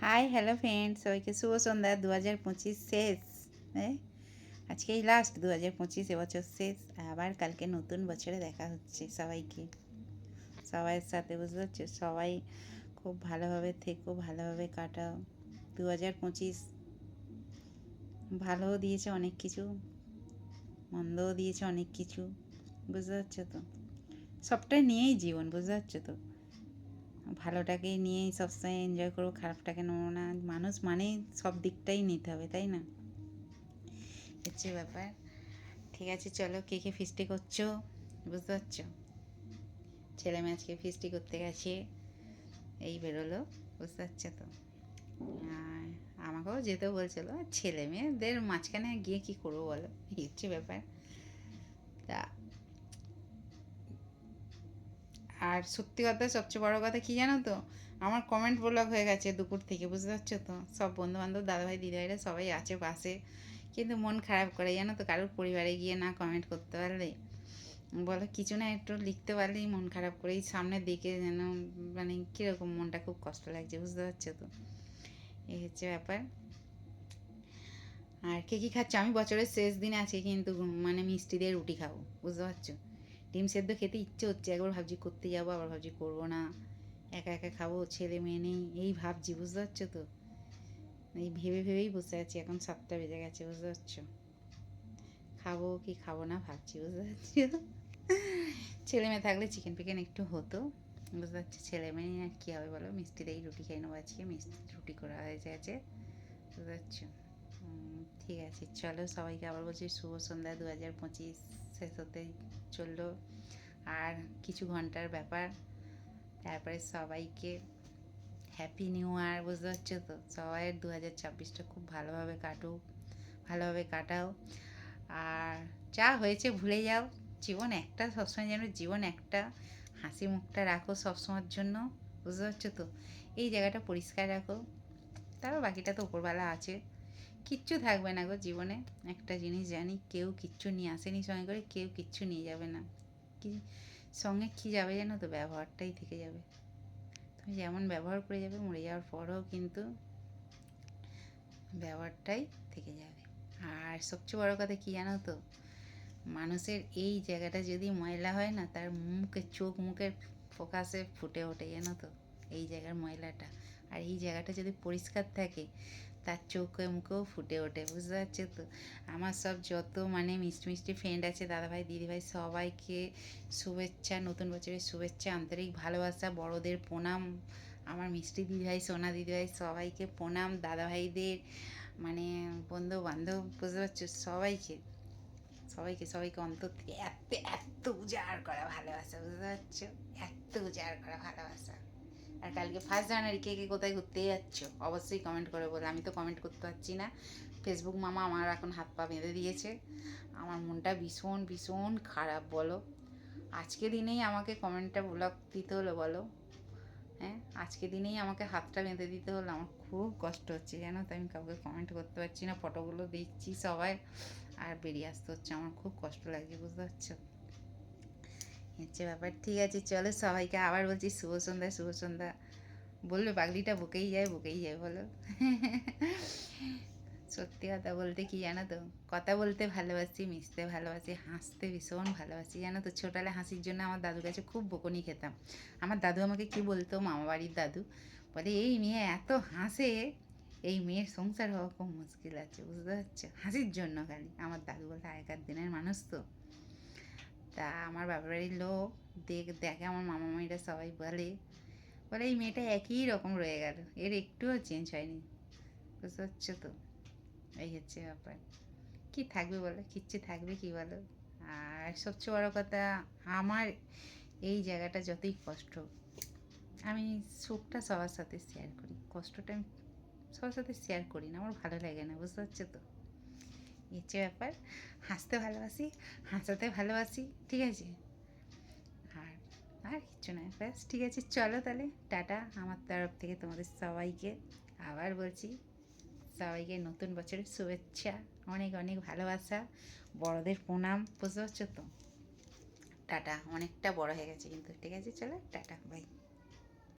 Hi hello friends, সবাইকে শুভ সন্ধ্যা। 2025 শেষ। হ্যাঁ, আজকেই লাস্ট 2025, এবছর শেষ। আবার কালকে নতুন বছরে দেখা হচ্ছে সবাইকে, সবাইয়ের সাথে, বুঝতে পারছো? সবাই খুব ভালোভাবে থেকো, ভালোভাবে কাটাও। 2025 ভালোও দিয়েছে অনেক কিছু, মন্দও দিয়েছে অনেক কিছু, বুঝতে পারছো তো? সবটাই নিয়েই জীবন, বুঝতে পারছো তো? ভালোটাকে নিয়েই সবসময় এনজয় করবো, খারাপটাকে নেবো না। মানুষ মানেই সব দিকটাই নিতে হবে, তাই না? হচ্ছে ব্যাপার। ঠিক আছে, চলো কে কে ফিস্টি করছো, বুঝতে পারছো? ছেলে মেয়ে আজকে ফিস্টি করতে গেছে, এই বেরোলো, বুঝতে পারছো তো? আর আমাকেও যেতেও বলছিল, ছেলে মেয়েদের মাঝখানে গিয়ে কি করবো বলো, এই হচ্ছে ব্যাপার। তা আর সত্যি কথা, সবচেয়ে বড় কথা কি জানো তো, আমার কমেন্ট ব্লক হয়ে গেছে দুপুর থেকে, বুঝতে পারছো তো? সব বন্ধুবান্ধব, দাদাভাই দিদিভাইরা সবাই আছে পাশে, কিন্তু মন খারাপ করে জানো তো, কারোর পরিবারে গিয়ে না কমেন্ট করতে পারলে, বলো কিছু না একটু লিখতে পারলেই মন খারাপ করে, এই সামনে দেখে যেন মানে কীরকম মনটা খুব কষ্ট লাগছে, বুঝতে পারছো তো? এই হচ্ছে ব্যাপার। আর কে কী খাচ্ছ? আমি বছরের শেষ দিনে আছি, কিন্তু মানে মিষ্টি দিয়ে রুটি খাবো, বুঝতে পারছো? ডিম সেদ্ধ খেতে ইচ্ছে হচ্ছে, একবার ভাবছি করতে যাবো, আবার ভাবছি করবো না, একা একা খাবো, ছেলে মেয়ে নেই, এই ভাবছি, বুঝতে পারছো তো? এই ভেবে ভেবেই বসে আছি, এখন 7টা বেজে গেছে, বুঝতে পারছো? খাবো কি খাবো না ভাবছি, বুঝতে পারছো? ছেলে মেয়ে থাকলে চিকেন ফিকেন একটু হতো, বুঝতে পারছি। ছেলে মেয়ে আর কী হবে বলো, মিষ্টি দিয়েই রুটি খেয়ে নেবো আজকে, মিষ্টি রুটি করা হয়েছে আছে, বুঝতে পারছো? ঠিক আছে, চলো সবাইকে আবার বলছি শুভ সন্ধ্যা। 2025 শেষ হতেই চললো, আর কিছু ঘন্টার ব্যাপার, তারপরে সবাইকে হ্যাপি নিউ ইয়ার, বুঝতে পারছো তো? সবাইয়ের 2026টা খুব ভালোভাবে কাটুক, ভালোভাবে কাটাও। আর যা হয়েছে ভুলে যাও, জীবন একটা, সবসময় যেন জীবন একটা, হাসি মুখটা রাখো সবসময়ের জন্য, বুঝতে পারছো তো? এই জায়গাটা পরিষ্কার রাখো, তারও বাকিটা তো ওপরবেলা আছে। কিচ্ছু থাকবে না গো জীবনে, একটা জিনিস জানি, কেউ কিচ্ছু নিয়ে আসেনি সঙ্গে করে, কেউ কিচ্ছু নিয়ে যাবে না। কি সঙ্গে কী যাবে জানো তো? ব্যবহারটাই থেকে যাবে। তুমি যেমন ব্যবহার করে যাবে, মরে যাওয়ার পরও কিন্তু ব্যবহারটাই থেকে যাবে। আর সবচেয়ে বড় কথা কী জানো তো, মানুষের এই জায়গাটা যদি ময়লা হয় না, তার মুখে, চোখ মুখের ফোকাসে ফুটে ওঠে, জানো তো? এই জায়গার ময়লাটা। আর এই জায়গাটা যদি পরিষ্কার থাকে, তার চোখে মুখেও ফুটে ওঠে, বুঝতে পারছো তো? আমার সব যত মানে মিষ্টি মিষ্টি ফ্রেন্ড আছে, দাদাভাই দিদিভাই, সবাইকে শুভেচ্ছা, নতুন বছরের শুভেচ্ছা, আন্তরিক ভালোবাসা, বড়দের প্রণাম। আমার মিষ্টি দিদিভাই, সোনা দিদিভাই, সবাইকে প্রণাম। দাদাভাইদের মানে বন্ধু বান্ধব, বুঝতে পারছো? সবাইকে সবাইকে সবাইকে অন্তর থেকে এত এত উজাড় করা ভালোবাসা, বুঝতে পারছো? এত উজাড় করা ভালোবাসা। আর কালকে 1 জানুয়ারি কে কে কোথায় ঘুরতে যাচ্ছ অবশ্যই কমেন্ট করে বলো। আমি তো কমেন্ট করতে পারছি না, ফেসবুক মামা আমার এখন হাত পা বেঁধে দিয়েছে। আমার মনটা ভীষণ ভীষণ খারাপ, বলো। আজকে দিনেই আমাকে কমেন্টটা ব্লক দিতে হলো, বলো। হ্যাঁ, আজকে দিনেই আমাকে হাতটা বেঁধে দিতে হলো, আমার খুব কষ্ট হচ্ছে জানো তো। আমি কাউকে কমেন্ট করতে পারছি না, ফটোগুলো দিচ্ছি সবাই, আর বেরিয়ে আসতে হচ্ছে, আমার খুব কষ্ট লাগছে, বুঝতে পারছো? হচ্ছে ব্যাপার। ঠিক আছে, চলো সবাইকে আবার বলছি শুভ সন্ধ্যা, শুভ সন্ধ্যা। বলবে পাগলিটা বকেই যায়, বকেই যায়, বলো। সত্যি কথা বলতে কি জানো তো, কথা বলতে ভালোবাসি, মিশতে ভালোবাসি, হাসতে ভীষণ ভালোবাসি, জানো তো? ছোটবেলায় হাসির জন্য আমার দাদুর কাছে খুব বকুনি খেতাম। আমার দাদু আমাকে কি বলতো, মামাবাড়ির দাদু বলে, এই মেয়ে এত হাসে, এই মেয়ের সংসার হওয়া খুব মুশকিল আছে, বুঝতে পারছো? হাসির জন্য খালি। আমার দাদু বলতে আগেকার দিনের মানুষ তো। তা আমার বাবার বাড়ির লোক দেখে, আমার মামামামিরা সবাই বলে, বলে এই মেয়েটা একই রকম রয়ে গেল, এর একটুও চেঞ্জ হয়নি, বুঝতে পারছো তো? এই হচ্ছে ব্যাপার। কী থাকবে বলো, কিচ্ছু থাকবে কি বলো? আর সবচেয়ে বড় কথা, আমার এই জায়গাটা যতই কষ্ট, আমি সুখটা সবার সাথে শেয়ার করি, কষ্টটা আমি সবার সাথে শেয়ার করি না, আমার ভালো লাগে না, বুঝতে পারছো তো? এই হচ্ছে ব্যাপার। হাসতে ভালোবাসি, হাসাতে ভালোবাসি, ঠিক আছে? আর আর কিচ্ছু নয়, ব্যাস। ঠিক আছে, চলো তাহলে, টাটা আমার তরফ থেকে তোমাদের সবাইকে। আবার বলছি, সবাইকে নতুন বছরের শুভেচ্ছা, অনেক অনেক ভালোবাসা, বড়দের প্রণাম, বুঝতে পারছো তো? টাটা। অনেকটা বড় হয়ে গেছে কিন্তু, ঠিক আছে, চলো টাটা, বাই।